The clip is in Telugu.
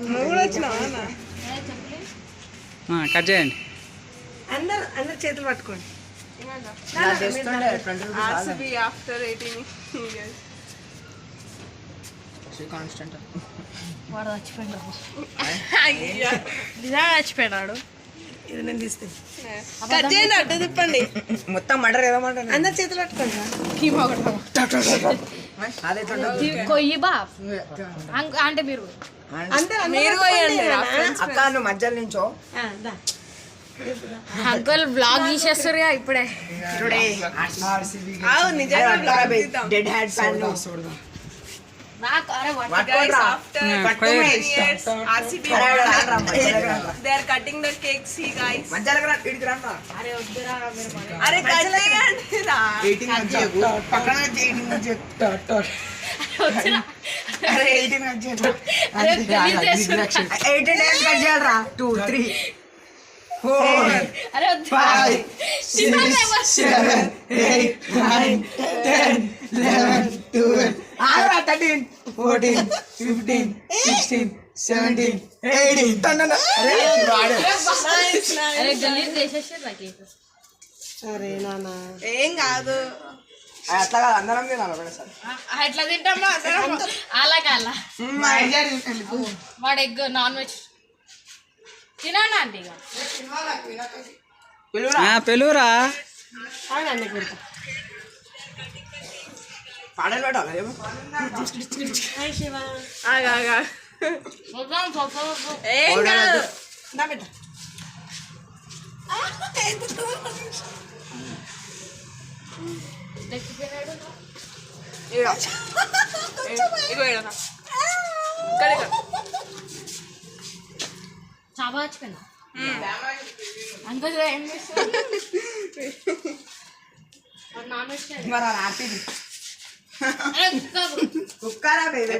నువ్వు కూడా వచ్చినావా కట్ చేయండి. అందరు చేతులు పట్టుకోండి. RCB after 18 years. వాడు చచ్చిపోయినాడు. ఇది నేను తీస్తే కట్ చేయండి, అడ్డు తిప్పండి. మొత్తం మర్డర్ ఏదమంటారు. అందరు చేతులు పట్టుకోండి. కొయ్యి బా అంటే మీరు మీరు పోయండి. అక్క నువ్వు మధ్యలో నుంచో. అంకుల్ బ్లాగ్ తీసేస్తారు ఇప్పుడే. Dead had fan Guys, after 10 years, RCB they are cutting the cake. See guys. మధ్యలో ఇడికి రండి. అరే కట్ చేయండి రా. 18 వచ్చేకు పక్కన 18 వచ్చేకు అరే 18 వచ్చేకు 18 కట్ చేయాలరా. 2 3 4 5 6 7 8 9 10 11 12 13 14 15 16 17 18 అరే గలీజ్ చేసేసారు నాకు. సరే నాన్న ఏం కాదు. అట్లా కాదు, అందరం తినాలి ఒకటేసారి. ఎట్లా తింటామా అలా కాలా. వాడు ఎగ్ నాన్ వెజ్ తినానా అంటే ఇక పెళ్ళురా పాడలు పెట్టాలి. ఏం కాదు. చాలా వచ్చిపోయినా అంకుల్ ఏం చేస్తారు నాన్ వెజ్ కుక్కరా బేబీ